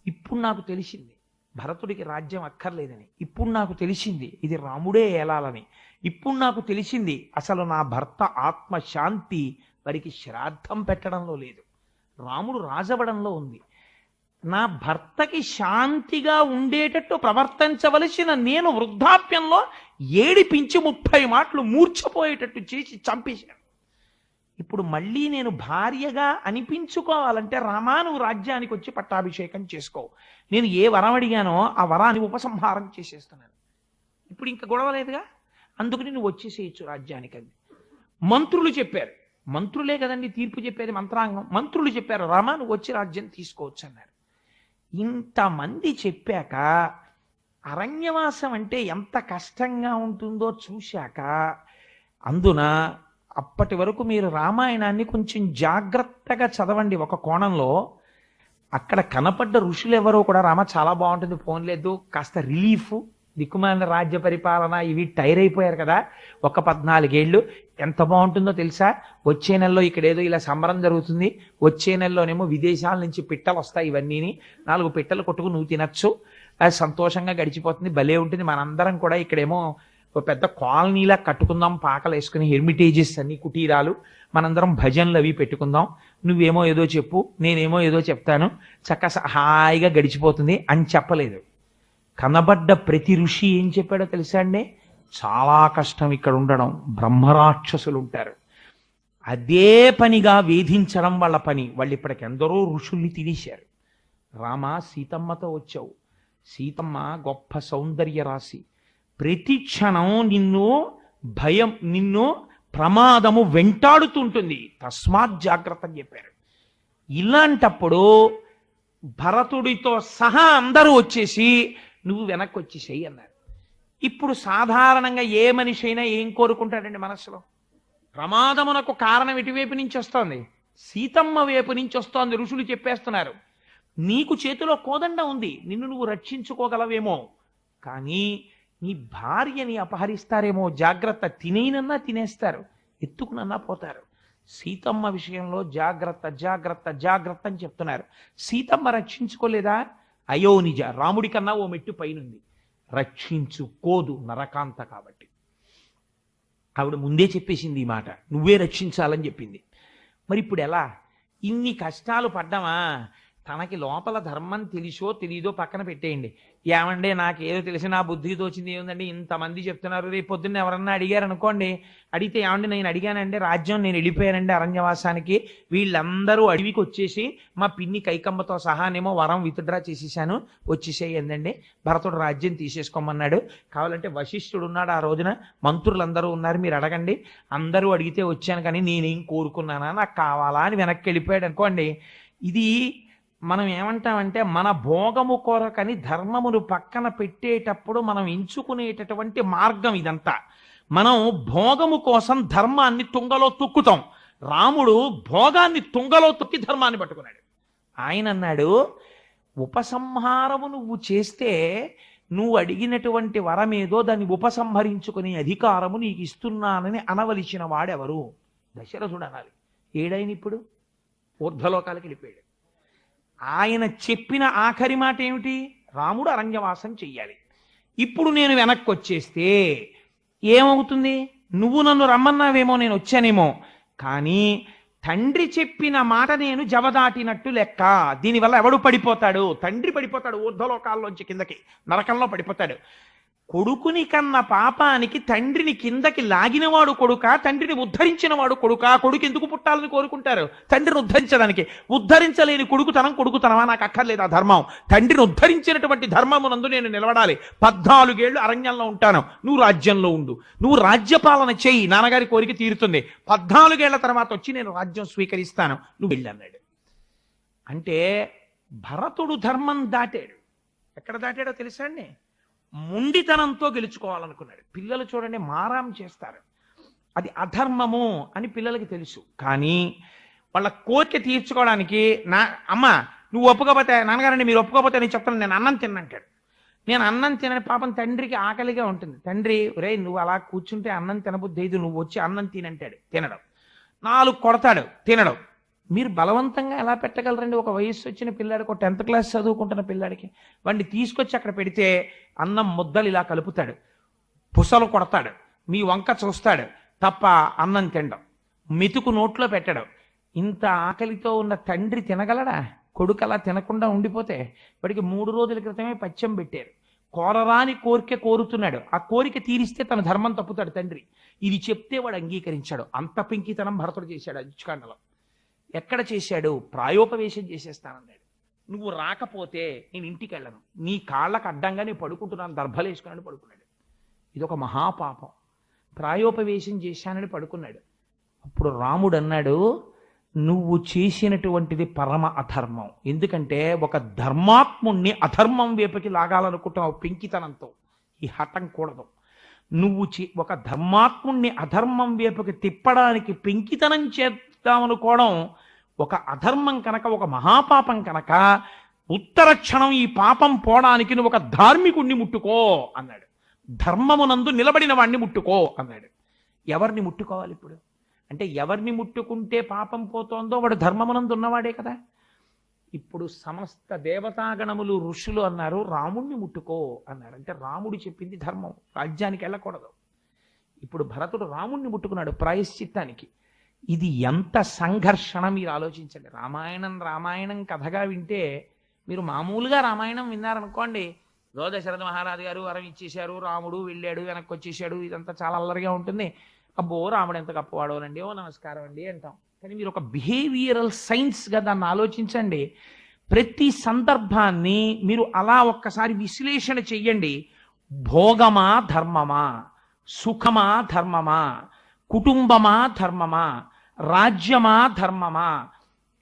ఇప్పుడు నాకు తెలిసింది భరతుడికి రాజ్యం అక్కర్లేదని. ఇప్పుడు నాకు తెలిసింది ఇది రాముడే ఏలాలని. ఇప్పుడు నాకు తెలిసింది అసలు నా భర్త ఆత్మశాంతి వారికి శ్రాద్ధం పెట్టడంలో లేదు, రాముడు రాజవడంలో ఉంది. నా భర్తకి శాంతిగా ఉండేటట్టు ప్రవర్తించవలసిన నేను వృద్ధాప్యంలో ఏడిపించి 30 మాటలు మూర్ఛపోయేటట్టు చేసి చంపేశాను. ఇప్పుడు మళ్ళీ నేను భార్యగా అనిపించుకోవాలంటే రామా నువ్వు రాజ్యానికి వచ్చి పట్టాభిషేకం చేసుకో. నేను ఏ వరం అడిగానో ఆ వరాన్ని ఉపసంహారం చేసేస్తున్నాను. ఇప్పుడు ఇంకా గొడవ లేదుగా, అందుకని నువ్వు వచ్చేసేయచ్చు రాజ్యానికి అంది. మంత్రులు చెప్పారు, మంత్రులే కదండి తీర్పు చెప్పేది, మంత్రాంగం. మంత్రులు చెప్పారు రామా నువ్వు వచ్చి రాజ్యం తీసుకోవచ్చు అన్నారు. ఇంతమంది చెప్పాక అరణ్యవాసం అంటే ఎంత కష్టంగా ఉంటుందో చూశాక, అందున అప్పటి వరకు మీరు రామాయణాన్ని కొంచెం జాగ్రత్తగా చదవండి. ఒక కోణంలో అక్కడ కనపడ్డ ఋషులు ఎవరో కూడా రామ చాలా బాగుంటుంది, ఫోన్ లేదు కాస్త రిలీఫ్, దిక్కుమాలిన రాజ్య పరిపాలన ఇవి టైర్ అయిపోయారు కదా, ఒక 14 ఏళ్ళు ఎంత బాగుంటుందో తెలుసా. వచ్చే నెలలో ఇక్కడ ఏదో ఇలా సంబరం జరుగుతుంది, వచ్చే నెలలోనేమో విదేశాల నుంచి పిట్టలు వస్తాయి, ఇవన్నీని 4 పిట్టలు కొట్టుకు నువ్వు తినచ్చు, అది సంతోషంగా గడిచిపోతుంది, భలే ఉంటుంది. మనందరం కూడా ఇక్కడేమో ఒక పెద్ద కాలనీలా కట్టుకుందాం, పాకలు వేసుకుని, హెర్మిటేజెస్ అన్ని కుటీరాలు, మనందరం భజనలు అవి పెట్టుకుందాం, నువ్వేమో ఏదో చెప్పు నేనేమో ఏదో చెప్తాను, చక్కగా హాయిగా గడిచిపోతుంది అని చెప్పలేదు. కనబడ్డ ప్రతి ఋషి ఏం చెప్పాడో తెలుసా అండి? చాలా కష్టం ఇక్కడ ఉండడం, బ్రహ్మరాక్షసులు ఉంటారు, అదే పనిగా వేధించడం వాళ్ళ పని. వాళ్ళు ఇప్పటికి ఎందరో ఋషుల్ని తినేశారు. రామ సీతమ్మతో వచ్చావు, సీతమ్మ గొప్ప సౌందర్య రాశి, ప్రతి క్షణం నిన్ను భయం, నిన్ను ప్రమాదము వెంటాడుతుంటుంది, తస్మాత్ జాగ్రత్త అని చెప్పారు. ఇలాంటప్పుడు భరతుడితో సహా అందరూ వచ్చేసి నువ్వు వెనక్కి వచ్చేసేయి అన్నారు. ఇప్పుడు సాధారణంగా ఏ మనిషి అయినా ఏం కోరుకుంటాడండి మనసులో? ప్రమాదమునకు కారణం ఎటువైపు నుంచి వస్తోంది? సీతమ్మ వైపు నుంచి వస్తోంది. ఋషులు చెప్పేస్తున్నారు నీకు చేతిలో కోదండ ఉంది, నిన్ను నువ్వు రక్షించుకోగలవేమో, కానీ నీ భార్యని అపహరిస్తారేమో, జాగ్రత్త, తినేనన్నా తినేస్తారు, ఎత్తుకునన్నా పోతారు. సీతమ్మ విషయంలో జాగ్రత్త జాగ్రత్త జాగ్రత్త అని చెప్తున్నారు. సీతమ్మ రక్షించుకోలేదా? అయో నిజ, రాముడి కన్నా ఓ మెట్టు పైనుంది, రక్షించుకోదు, నరకాంత కాబట్టి. ఆవిడ ముందే చెప్పేసింది ఈ మాట, నువ్వే రక్షించాలని చెప్పింది. మరి ఇప్పుడు ఎలా? ఇన్ని కష్టాలు పడ్డామా? తనకి లోపల ధర్మం తెలిసో తెలీదో పక్కన పెట్టేయండి. ఏమంటే నాకేదో తెలిసి నా బుద్ధి తోచింది ఏముందండి, ఇంతమంది చెప్తున్నారు, రేపు పొద్దున్న ఎవరన్నా అడిగారు అనుకోండి, అడిగితే ఏమండి నేను అడిగానండి రాజ్యం, నేను వెళ్ళిపోయానండి అరణ్యవాసానికి, వీళ్ళందరూ అడవికి వచ్చేసి మా పిన్ని కైకమ్మతో సహానేమో వరం విత్డ్రా చేసేసాను, వచ్చేసేయండి, భరతుడు రాజ్యం తీసేసుకోమన్నాడు, కావాలంటే వశిష్ఠుడు ఉన్నాడు ఆ రోజున, మంత్రులందరూ ఉన్నారు, మీరు అడగండి, అందరూ అడిగితే వచ్చాను, కానీ నేనేం కోరుకున్నానా, నాకు కావాలా అని వెనక్కి వెళ్ళిపోయాడు అనుకోండి. ఇది మనం ఏమంటామంటే మన భోగము కొరకని ధర్మమును పక్కన పెట్టేటప్పుడు మనం ఎంచుకునేటటువంటి మార్గం ఇదంతా. మనం భోగము కోసం ధర్మాన్ని తుంగలో తొక్కుతాం, రాముడు భోగాన్ని తుంగలో తొక్కి ధర్మాన్ని పట్టుకున్నాడు. ఆయన అన్నాడు ఉపసంహారము నువ్వు చేస్తే నువ్వు అడిగినటువంటి వరమేదో దాన్ని ఉపసంహరించుకునే అధికారము నీకు ఇస్తున్నానని అనవలసిన వాడెవరు? దశరథుడు అనాలి. ఏడైన ఇప్పుడు ఊర్ధ్వలోకాలకి వెళ్ళిపోయాడు. ఆయన చెప్పిన ఆఖరి మాట ఏమిటి? రాముడు అరణ్యవాసం చెయ్యాలి. ఇప్పుడు నేను వెనక్కి వచ్చేస్తే ఏమవుతుంది? నువ్వు నన్ను రమ్మన్నావేమో, నేను వచ్చానేమో, కానీ తండ్రి చెప్పిన మాట నేను జవదాటినట్టు లెక్క. దీనివల్ల ఎవడు పడిపోతాడు? తండ్రి పడిపోతాడు, ఊర్ధ్వలోకాల్లోంచి కిందకి నరకంలో పడిపోతాడు. కొడుకుని కన్న పాపానికి తండ్రిని కిందకి లాగినవాడు కొడుక, తండ్రిని ఉద్ధరించిన వాడు కొడుక? కొడుకు ఎందుకు పుట్టాలని కోరుకుంటారు? తండ్రిని ఉద్ధరించడానికి. ఉద్ధరించలేని కొడుకుతనం కొడుకుతనమా? నాకు అక్కర్లేదు ఆ ధర్మం. తండ్రిని ఉద్ధరించినటువంటి ధర్మమునందు నేను నిలబడాలి. 14 ఏళ్ళు అరణ్యంలో ఉంటాను, నువ్వు రాజ్యంలో ఉండు, నువ్వు రాజ్యపాలన చెయ్యి, నాన్నగారి కోరిక తీరుతుంది, 14 ఏళ్ల తర్వాత వచ్చి నేను రాజ్యం స్వీకరిస్తాను, నువ్వు వెళ్ళన్నాడు. అంటే భరతుడు ధర్మం దాటాడు. ఎక్కడ దాటాడో తెలుసా అండి? మొండితనంతో గెలుచుకోవాలనుకున్నాడు. పిల్లలు చూడండి మారాం చేస్తారు, అది అధర్మము అని పిల్లలకి తెలుసు. కానీ వాళ్ళ కోరిక తీర్చుకోవడానికి అమ్మ నువ్వు ఒప్పుకోపోతే, నాన్నగారండి మీరు ఒప్పుకోపోతే నేను చెప్తాను నేను అన్నం తిన్నంటాడు. నేను అన్నం తినని పాపం తండ్రికి ఆకలిగా ఉంటుంది. తండ్రి రే నువ్వు అలా కూర్చుంటే అన్నం తినబుద్ధి ఇది, నువ్వు వచ్చి అన్నం తినంటాడు. తినడం. 4 కొడతాడు, తినడం. మీరు బలవంతంగా ఎలా పెట్టగలరండి? ఒక వయస్సు వచ్చిన పిల్లాడికి, ఒక 10th క్లాస్ చదువుకుంటున్న పిల్లాడికి వాడిని తీసుకొచ్చి అక్కడ పెడితే అన్నం ముద్దలు ఇలా కలుపుతాడు, పుసలు కొడతాడు, మీ వంక చూస్తాడు తప్ప అన్నం తినడం, మెతుకు నోట్లో పెట్టడం. ఇంత ఆకలితో ఉన్న తండ్రి తినగలడా? కొడుకు అలా తినకుండా ఉండిపోతే? వాడికి 3 రోజుల క్రితమే పచ్చం పెట్టారు. కోరరాని కోరిక కోరుతున్నాడు. ఆ కోరిక తీరిస్తే తన ధర్మం తప్పుతాడు తండ్రి. ఇది చెప్తే వాడు అంగీకరించాడు. అంత పెంకితనం భరతుడు చేశాడు అజ్జుకాండలో. ఎక్కడ చేశాడు? ప్రాయోపవేశం చేసేస్తానన్నాడు. నువ్వు రాకపోతే నేను ఇంటికి వెళ్ళను, నీ కాళ్ళకు అడ్డంగా నేను పడుకుంటున్నాను, దర్భలేసుకున్నాడు పడుకున్నాడు. ఇదొక మహాపాపం. ప్రాయోపవేశం చేశానని పడుకున్నాడు. అప్పుడు రాముడు అన్నాడు, నువ్వు చేసినటువంటిది పరమ అధర్మం. ఎందుకంటే ఒక ధర్మాత్ముణ్ణి అధర్మం వైపుకి లాగాలనుకుంటున్నావు పెంకితనంతో. ఈ హఠం కూడదు. నువ్వు ఒక ధర్మాత్ముణ్ణి అధర్మం వైపుకి తిప్పడానికి పెంకితనం చేద్దామనుకోవడం ఒక అధర్మం కనుక, ఒక మహాపాపం కనుక, ఉత్తర క్షణం ఈ పాపం పోవడానికి నువ్వు ఒక ధార్మికుణ్ణి ముట్టుకో అన్నాడు. ధర్మమునందు నిలబడిన వాణ్ణి ముట్టుకో అన్నాడు. ఎవరిని ముట్టుకోవాలి ఇప్పుడు? అంటే ఎవరిని ముట్టుకుంటే పాపం పోతోందో వాడు ధర్మమునందు ఉన్నవాడే కదా. ఇప్పుడు సమస్త దేవతాగణములు ఋషులు అన్నారు రాముణ్ణి ముట్టుకో అన్నారు. అంటే రాముడు చెప్పింది ధర్మం, రాజ్యానికి వెళ్ళకూడదు. ఇప్పుడు భరతుడు రాముణ్ణి ముట్టుకున్నాడు ప్రాయశ్చిత్తానికి. ఇది ఎంత సంఘర్షణ మీరు ఆలోచించండి. రామాయణం కథగా వింటే, మీరు మామూలుగా రామాయణం విన్నారనుకోండి, దశరథ మహారాజు గారు వరం ఇచ్చేశారు, రాముడు వెళ్ళాడు, వెనక్కి వచ్చేసాడు, ఇదంతా చాలా అల్లరిగా ఉంటుంది. అబ్బో రాముడు ఎంత గొప్పవాడోనండి, ఓ నమస్కారం అండి అంటాం. కానీ మీరు ఒక బిహేవియరల్ సైన్స్గా దాన్ని ఆలోచించండి. ప్రతి సందర్భాన్ని మీరు అలా ఒక్కసారి విశ్లేషణ చెయ్యండి. భోగమా ధర్మమా, సుఖమా ధర్మమా, కుటుంబమా ధర్మమా, రాజ్యమా ధర్మమా,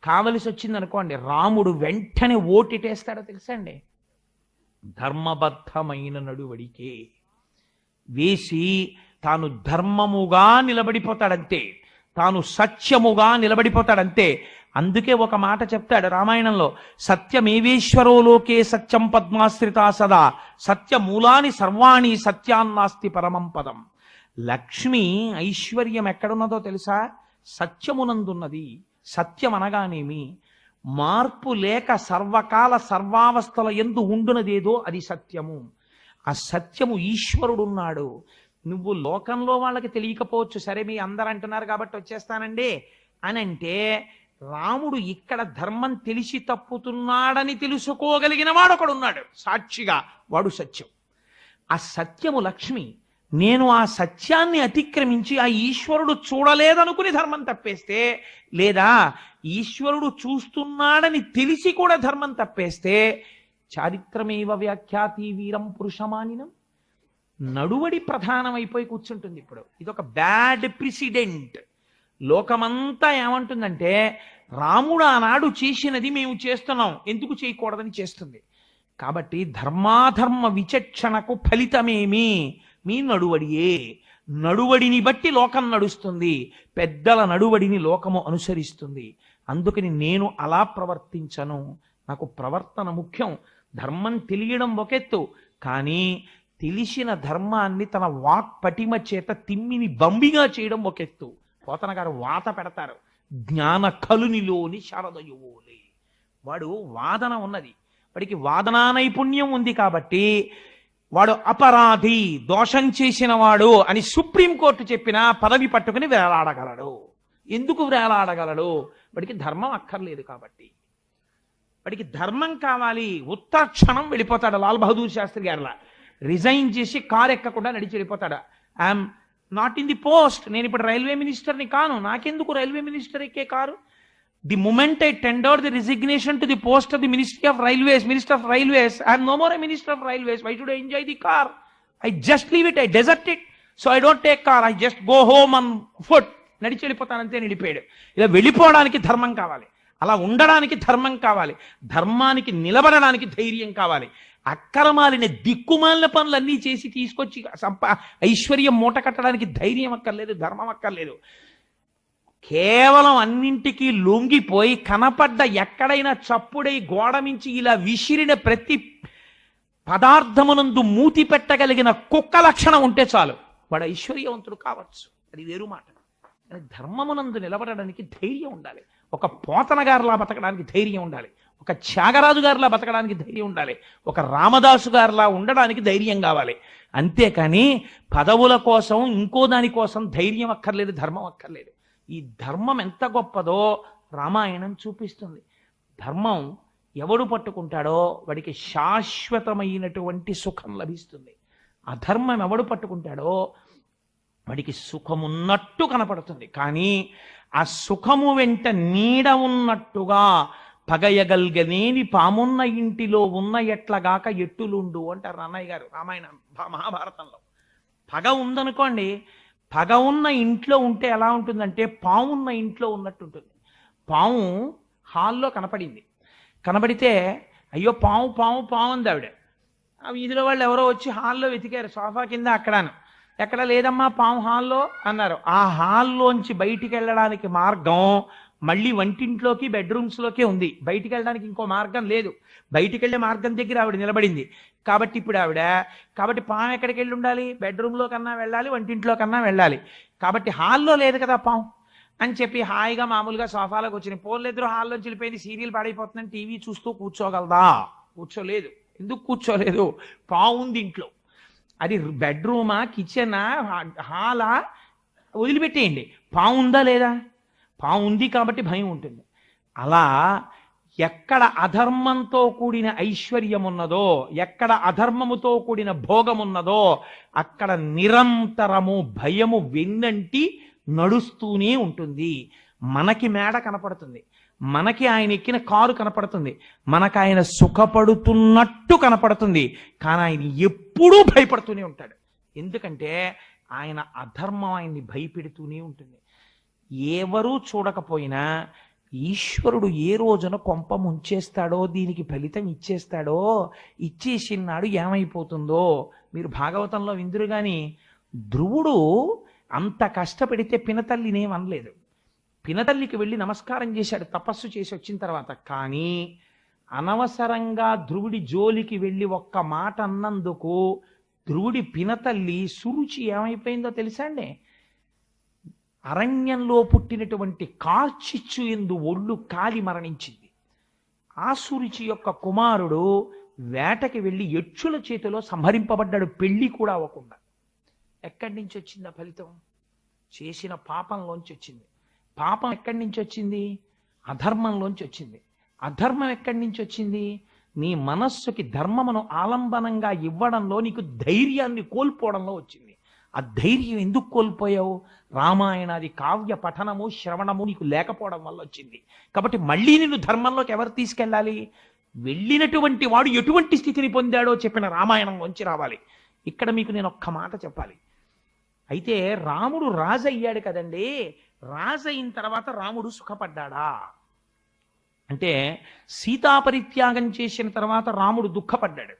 కావలసి వచ్చింది అనుకోండి రాముడు వెంటనే ఓటిటేస్తాడో తెలుసా అండి? ధర్మబద్ధమైన నడువడికే వేసి తాను ధర్మముగా నిలబడిపోతాడంతే, తాను సత్యముగా నిలబడిపోతాడంతే. అందుకే ఒక మాట చెప్తాడు రామాయణంలో, సత్యమేవేశ్వరో లోకే సత్యం పద్మాశ్రితా సదా సత్యమూలాని సర్వాణి సత్యాన్నాస్తి పరమం పదం. లక్ష్మి ఐశ్వర్యం ఎక్కడున్నదో తెలుసా? సత్యమునందున్నది. సత్యం అనగానేమి? మార్పు లేక సర్వకాల సర్వావస్థల యందు ఉండునదేదో అది సత్యము. ఆ సత్యము ఈశ్వరుడున్నాడు. నువ్వు లోకంలో వాళ్ళకి తెలియకపోవచ్చు, సరే మీ అందరు అంటున్నారు కాబట్టి వచ్చేస్తానండి అని అంటే, రాముడు ఇక్కడ ధర్మం తెలిసి తప్పుతున్నాడని తెలుసుకోగలిగిన వాడు ఒకడున్నాడు సాక్షిగా, వాడు సత్యం. ఆ సత్యము లక్ష్మి. నేను ఆ సత్యాన్ని అతిక్రమించి ఆ ఈశ్వరుడు చూడలేదనుకుని ధర్మం తప్పేస్తే, లేదా ఈశ్వరుడు చూస్తున్నాడని తెలిసి కూడా ధర్మం తప్పేస్తే, చారిత్రమేవ వ్యాఖ్యాతి వీరం పురుషమానినం, నడువడి ప్రధానమైపోయి కూర్చుంటుంది. ఇప్పుడు ఇదొక బ్యాడ్ ప్రిసిడెంట్. లోకమంతా ఏమంటుందంటే, రాముడు ఆనాడు చేసినది మేము చేస్తున్నాం, ఎందుకు చేయకూడదని చేస్తుంది. కాబట్టి ధర్మాధర్మ విచక్షణకు ఫలితమేమి? మీ నడువడియే. నడువడిని బట్టి లోకం నడుస్తుంది, పెద్దల నడువడిని లోకము అనుసరిస్తుంది. అందుకని నేను అలా ప్రవర్తించను. నాకు ప్రవర్తన ముఖ్యం. ధర్మం తెలియడం ఒకెత్తు, కానీ తెలిసిన ధర్మాన్ని తన వాక్ పటిమ చేత తిమ్మిని బంబిగా చేయడం ఒకెత్తు. పోతన గారు వాత పెడతారు, జ్ఞాన కలునిలోని శారదయువోలే. వాడు వాదన ఉన్నది, వాడికి వాదనా నైపుణ్యం ఉంది కాబట్టి వాడు అపరాధి, దోషం చేసిన వాడు అని సుప్రీంకోర్టు చెప్పిన పదవి పట్టుకుని వేలాడగలడు. ఎందుకు వేలాడగలడు? వాడికి ధర్మం అక్కర్లేదు కాబట్టి. వాడికి ధర్మం కావాలి, ఉత్తర క్షణం వెళ్ళిపోతాడు. లాల్ బహదూర్ శాస్త్రి గారిలా రిజైన్ చేసి కారు ఎక్కకుండా నడిచి వెళ్ళిపోతాడు. I'm not in the post, నేను ఇప్పుడు రైల్వే మినిస్టర్ని కాను, నాకెందుకు రైల్వే మినిస్టర్ ఎక్కే car? The moment I tendered the resignation to the post of the Minister of Railways, I am no more a Minister of Railways. Why should I enjoy the car? I just leave it, I desert it. So I don't take car, I just go home on foot. నడిచి వెళ్ళిపోతానంతే. నిలిపాడు. ఇలా వెళ్ళిపోవడానికి ధర్మం కావాలి. అలా ఉండడానికి ధర్మం కావాలి, ధర్మానికి నిలబడడానికి ధైర్యం కావాలి. అక్రమాలిన దిక్కుమాలిన పనులన్నీ చేసి తీసుకొచ్చి ఐశ్వర్యం మూట కట్టడానికి ధైర్యం అక్కర్లేదు, ధర్మం అక్కర్లేదు. కేవలం అన్నింటికీ లొంగిపోయి కనపడ్డ ఎక్కడైనా చప్పుడై గోడ మించి ఇలా విసిరిన ప్రతి పదార్థమునందు మూతి పెట్టగలిగిన కుక్క లక్షణం ఉంటే చాలు, వాడు ఐశ్వర్యవంతుడు కావచ్చు. అది వేరు మాట. కానీ ధర్మమునందు నిలబడడానికి ధైర్యం ఉండాలి. ఒక పోతన గారిలా బతకడానికి ధైర్యం ఉండాలి, ఒక త్యాగరాజు గారిలా బతకడానికి ధైర్యం ఉండాలి, ఒక రామదాసు గారిలా ఉండడానికి ధైర్యం కావాలి. అంతేకాని పదవుల కోసం ఇంకో దానికోసం ధైర్యం అక్కర్లేదు, ధర్మం అక్కర్లేదు. ఈ ధర్మం ఎంత గొప్పదో రామాయణం చూపిస్తుంది. ధర్మం ఎవడు పట్టుకుంటాడో వాడికి శాశ్వతమైనటువంటి సుఖం లభిస్తుంది. అధర్మం ఎవడు పట్టుకుంటాడో వాడికి సుఖమున్నట్టు కనపడుతుంది, కానీ ఆ సుఖము వెంట నీడ ఉన్నట్టుగా పగయగల్గనేని పామున్న ఇంటిలో ఉన్న ఎట్లగాక ఎట్టులుండు అంటారు అన్నయ్య గారు రామాయణం మహాభారతంలో. పగ ఉందనుకోండి, పగ ఉన్న ఇంట్లో ఉంటే ఎలా ఉంటుందంటే పామున్న ఇంట్లో ఉన్నట్టు ఉంటుంది. పాము హాల్లో కనబడితే అయ్యో పాము పాము పాము అంది ఆవిడ. ఆ వీధిలో వాళ్ళు ఎవరో వచ్చి హాల్లో వెతికారు, సోఫా కింద అక్కడాను. ఎక్కడ లేదమ్మా పాము హాల్లో అన్నారు. ఆ హాల్లోంచి బయటికి వెళ్ళడానికి మార్గం మళ్ళీ వంటింట్లోకి బెడ్రూమ్స్లోకే ఉంది, బయటికి వెళ్ళడానికి ఇంకో మార్గం లేదు. బయటికి వెళ్ళే మార్గం దగ్గర ఆవిడ నిలబడింది. కాబట్టి కాబట్టి పాము ఎక్కడికి వెళ్ళి ఉండాలి? బెడ్రూమ్లో కన్నా వెళ్ళాలి, వంటింట్లో కన్నా వెళ్ళాలి. కాబట్టి హాల్లో లేదు కదా పాము అని చెప్పి హాయిగా మామూలుగా సోఫాలోకి వచ్చినాయి. పోలేద్దరు హాల్లోంచి వెళ్ళిపోయింది, సీరియల్ పాడైపోతుందని టీవీ చూస్తూ కూర్చోగలదా? కూర్చోలేదు. ఎందుకు కూర్చోలేదు? పాము ఉంది ఇంట్లో. అది బెడ్రూమా, కిచెనా, హాలా వదిలిపెట్టేయండి, పాము ఉందా లేదా? పాము ఉంది కాబట్టి భయం ఉంటుంది. అలా ఎక్కడ అధర్మంతో కూడిన ఐశ్వర్యం ఉన్నదో, ఎక్కడ అధర్మముతో కూడిన భోగం ఉన్నదో అక్కడ నిరంతరము భయము వెన్నంటి నడుస్తూనే ఉంటుంది. మనకి మేడ కనపడుతుంది, మనకి ఆయన ఎక్కిన కారు కనపడుతుంది, మనకు ఆయన సుఖపడుతున్నట్టు కనపడుతుంది, కానీ ఆయన ఎప్పుడూ భయపడుతూనే ఉంటాడు. ఎందుకంటే ఆయన అధర్మం ఆయన్ని భయపెడుతూనే ఉంటుంది. ఎవరూ చూడకపోయినా ఈశ్వరుడు ఏ రోజున కొంప ముంచేస్తాడో, దీనికి ఫలితం ఇచ్చేస్తాడో, ఇచ్చేసినాడు ఏమైపోతుందో మీరు భాగవతంలో విందురు. గాని ధ్రువుడు అంత కష్టపడితే పినతల్లినేమనలేదు. పినతల్లికి వెళ్ళి నమస్కారం చేశాడు తపస్సు చేసి వచ్చిన తర్వాత. కానీ అనవసరంగా ధ్రువుడి జోలికి వెళ్ళి ఒక్క మాట అన్నందుకు ధ్రువుడి పినతల్లి సురుచి ఏమైపోయిందో తెలుసా అండి? అరణ్యంలో పుట్టినటువంటి కార్చిచ్చు ఎందు ఒళ్ళు కాలి మరణించింది. ఆ సురుచి యొక్క కుమారుడు వేటకి వెళ్ళి యక్షుల చేతిలో సంహరింపబడ్డాడు, పెళ్లి కూడా అవ్వకుండా. ఎక్కడి నుంచి వచ్చింది ఆ ఫలితం? చేసిన పాపంలోంచి వచ్చింది. పాపం ఎక్కడి నుంచి వచ్చింది? అధర్మంలోంచి వచ్చింది. అధర్మం ఎక్కడి నుంచి వచ్చింది? నీ మనస్సుకి ధర్మమును ఆలంబనంగా ఇవ్వడంలో నీకు ధైర్యాన్ని కోల్పోవడంలో వచ్చింది. ఆ ధైర్యం ఎందుకు కోల్పోయావు? రామాయణాది కావ్య పఠనము శ్రవణము నీకు లేకపోవడం వల్ల వచ్చింది. కాబట్టి మళ్ళీ నిన్ను ధర్మంలోకి ఎవరు తీసుకెళ్ళాలి? వెళ్ళినటువంటి వాడు ఎటువంటి స్థితిని పొందాడో చెప్పిన రామాయణంలోంచి రావాలి. ఇక్కడ మీకు నేను ఒక్క మాట చెప్పాలి. అయితే రాముడు రాజు అయ్యాడు కదండి, రాజు అయిన తర్వాత రాముడు సుఖపడ్డాడా అంటే సీతాపరిత్యాగం చేసిన తర్వాత రాముడు దుఃఖపడ్డాడు,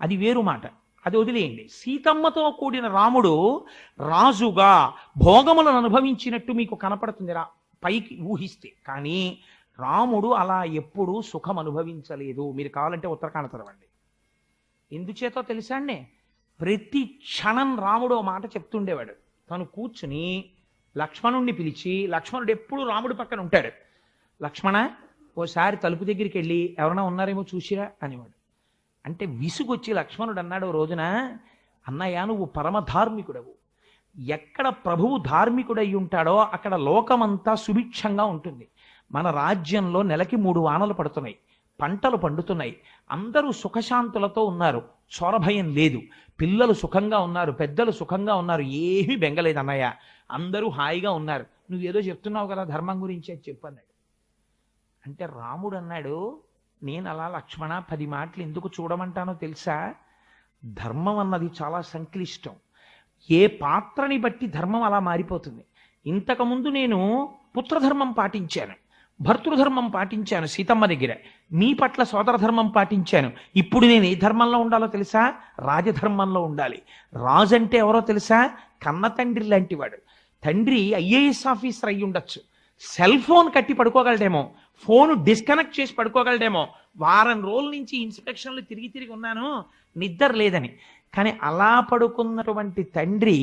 అది వేరు మాట. అది వదిలేయండి. సీతమ్మతో కూడిన రాముడు రాజుగా భోగములను అనుభవించినట్టు మీకు కనపడుతుంది పైకి ఊహిస్తే. కానీ రాముడు అలా ఎప్పుడూ సుఖం అనుభవించలేదు. మీరు కావాలంటే ఉత్తరాఖండ చదవండి. ఎందుచేతో తెలుసా అండి? ప్రతి క్షణం రాముడు ఓ మాట చెప్తుండేవాడు. తను కూర్చుని లక్ష్మణుణ్ణి పిలిచి, లక్ష్మణుడు ఎప్పుడు రాముడి పక్కన ఉంటాడు, లక్ష్మణ ఓసారి తలుపు దగ్గరికి వెళ్ళి ఎవరైనా ఉన్నారేమో చూసిరా అనేవాడు. అంటే విసుగొచ్చి లక్ష్మణుడు అన్నాడు ఓ రోజున, అన్నయ్య నువ్వు పరమధార్మికుడవు, ఎక్కడ ప్రభువు ధార్మికుడై ఉంటాడో అక్కడ లోకమంతా సుభిక్షంగా ఉంటుంది. మన రాజ్యంలో నెలకి 3 వానలు పడుతున్నాయి, పంటలు పండుతున్నాయి, అందరూ సుఖశాంతులతో ఉన్నారు, చోరభయం లేదు, పిల్లలు సుఖంగా ఉన్నారు, పెద్దలు సుఖంగా ఉన్నారు, ఏమీ బెంగలేదు అన్నయ్య, అందరూ హాయిగా ఉన్నారు. నువ్వేదో చెప్తున్నావు కదా ధర్మం గురించి అని చెప్పన్నాడు. అంటే రాముడు అన్నాడు, నేను అలా లక్ష్మణ 10 మాటలు ఎందుకు చూడమంటానో తెలుసా? ధర్మం అన్నది చాలా సంక్లిష్టం. ఏ పాత్రని బట్టి ధర్మం అలా మారిపోతుంది. ఇంతకుముందు నేను పుత్రధర్మం పాటించాను, భర్తృధర్మం పాటించాను సీతమ్మ దగ్గర, మీ పట్ల సోదర ధర్మం పాటించాను. ఇప్పుడు నేను ఏ ధర్మంలో ఉండాలో తెలుసా? రాజధర్మంలో ఉండాలి. రాజు అంటే ఎవరో తెలుసా? కన్న తండ్రి లాంటి వాడు. తండ్రి ఐఏఎస్ ఆఫీసర్ అయి ఉండొచ్చు, సెల్ ఫోన్ కట్టి పడుకోగలడేమో, ఫోన్ డిస్కనెక్ట్ చేసి పడుకోగలడేమో. వారం రోజుల నుంచి ఇన్స్పెక్షన్లు తిరిగి తిరిగి ఉన్నాను, నిద్ర లేదని. కానీ అలా పడుకున్నటువంటి తండ్రి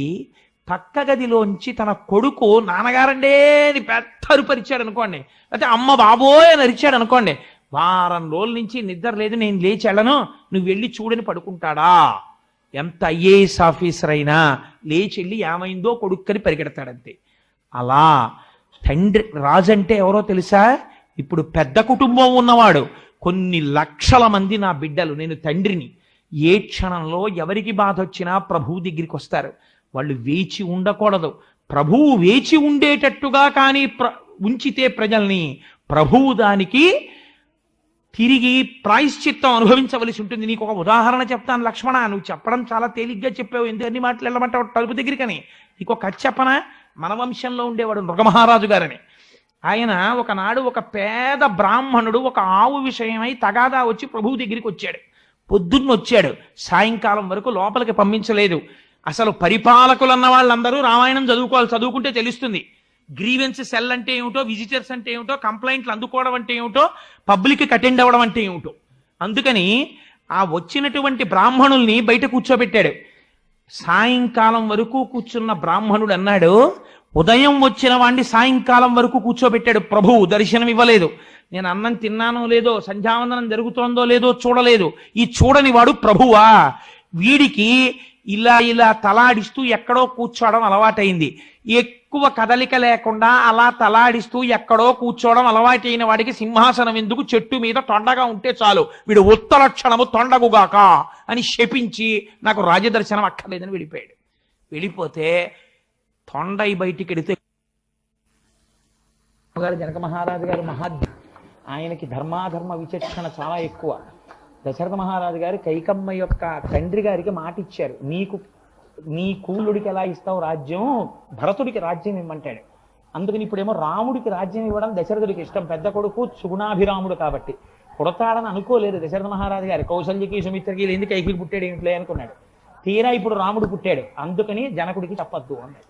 పక్క గదిలోంచి తన కొడుకు నాన్నగారండే అని పెద్ద అరుపరిచాడు అనుకోండి, అయితే అమ్మ బాబోయ్ అని అరిచాడు అనుకోండి, వారం రోజుల నుంచి నిద్ర లేదు, నేను లేచి వెళ్ళను, నువ్వు వెళ్ళి చూడని పడుకుంటాడా? ఎంత ఐఏఎస్ ఆఫీసర్ అయినా లేచి వెళ్ళి ఏమైందో కొడుక్కని పరిగెడతాడంతే. అలా తండ్రి రాజు అంటే ఎవరో తెలుసా? ఇప్పుడు పెద్ద కుటుంబం ఉన్నవాడు, కొన్ని లక్షల మంది నా బిడ్డలు, నేను తండ్రిని. ఏ క్షణంలో ఎవరికి బాధ వచ్చినా ప్రభువు దగ్గరికి వస్తారు. వాళ్ళు వేచి ఉండకూడదు. ప్రభువు వేచి ఉండేటట్టుగా కానీ ఉంచితే ప్రజల్ని, ప్రభువు దానికి తిరిగి ప్రాయశ్చిత్తం అనుభవించవలసి ఉంటుంది. నీకు ఒక ఉదాహరణ చెప్తాను లక్ష్మణ, నువ్వు చెప్పడం చాలా తేలిగ్గా చెప్పావు, ఎందుకన్ని మాటలు వెళ్ళమంటావు తలుపు దగ్గరికని. నీకు ఒక కథ చెప్పనా? మన వంశంలో ఉండేవాడు మృగమహారాజు గారని. ఆయన ఒకనాడు ఒక పేద బ్రాహ్మణుడు ఒక ఆవు విషయమై తగాదా వచ్చి ప్రభువు దగ్గరికి వచ్చాడు. పొద్దున్న వచ్చాడు, సాయంకాలం వరకు లోపలికి పంపించలేదు. అసలు పరిపాలకులు అన్న వాళ్ళందరూ రామాయణం చదువుకోవాలి, చదువుకుంటే తెలుస్తుంది. గ్రీవెన్స్ సెల్ అంటే ఏమిటో, విజిటర్స్ అంటే ఏమిటో, కంప్లైంట్లు అందుకోవడం అంటే ఏమిటో, పబ్లిక్కి అటెండ్ అవ్వడం అంటే ఏమిటో. అందుకని ఆ వచ్చినటువంటి బ్రాహ్మణుల్ని బయట కూర్చోబెట్టాడు. సాయంకాలం వరకు కూర్చున్న బ్రాహ్మణుడు అన్నాడు, ఉదయం వచ్చిన వాడిని సాయంకాలం వరకు కూర్చోబెట్టాడు ప్రభువు, దర్శనం ఇవ్వలేదు. నేను అన్నం తిన్నానో లేదో, సంధ్యావందనం జరుగుతోందో లేదో చూడలేదు. ఈ చూడని వాడు ప్రభువా? వీడికి ఇలా ఇలా తలాడిస్తూ ఎక్కడో కూర్చోవడం అలవాటైంది. ఎక్కువ కదలిక లేకుండా అలా తలాడిస్తూ ఎక్కడో కూర్చోవడం అలవాటైన వాడికి సింహాసనం ఎందుకు, చెట్టు మీద తొండగా ఉంటే చాలు, వీడు ఉత్తలక్షణము తొండగుగాక అని శపించి నాకు రాజదర్శనం అక్కర్లేదని వెళ్ళిపోయాడు. వెళ్ళిపోతే తొండై బయటికి వెళితే జనక మహారాజు గారు ఆయనకి ధర్మాధర్మ విచక్షణ చాలా ఎక్కువ. దశరథ మహారాజు గారు కైకమ్మ యొక్క తండ్రి గారికి మాట ఇచ్చారు, నీ కూలుడికి ఎలా ఇస్తావు రాజ్యం, భరతుడికి రాజ్యం ఇమ్మంటాడు. అందుకని ఇప్పుడేమో రాముడికి రాజ్యం ఇవ్వడం దశరథుడికి ఇష్టం, పెద్ద కొడుకు సుగుణాభిరాముడు కాబట్టి. పుడతాడని అనుకోలేదు దశరథ మహారాజు గారు. కౌశల్యకి సుమిత్రకి ఎందుకు కైకికి పుట్టాడు ఏమిట్లే అనుకున్నాడు. తీరా ఇప్పుడు రాముడు పుట్టాడు, అందుకని జనకుడికి చెప్పద్దు అన్నాడు.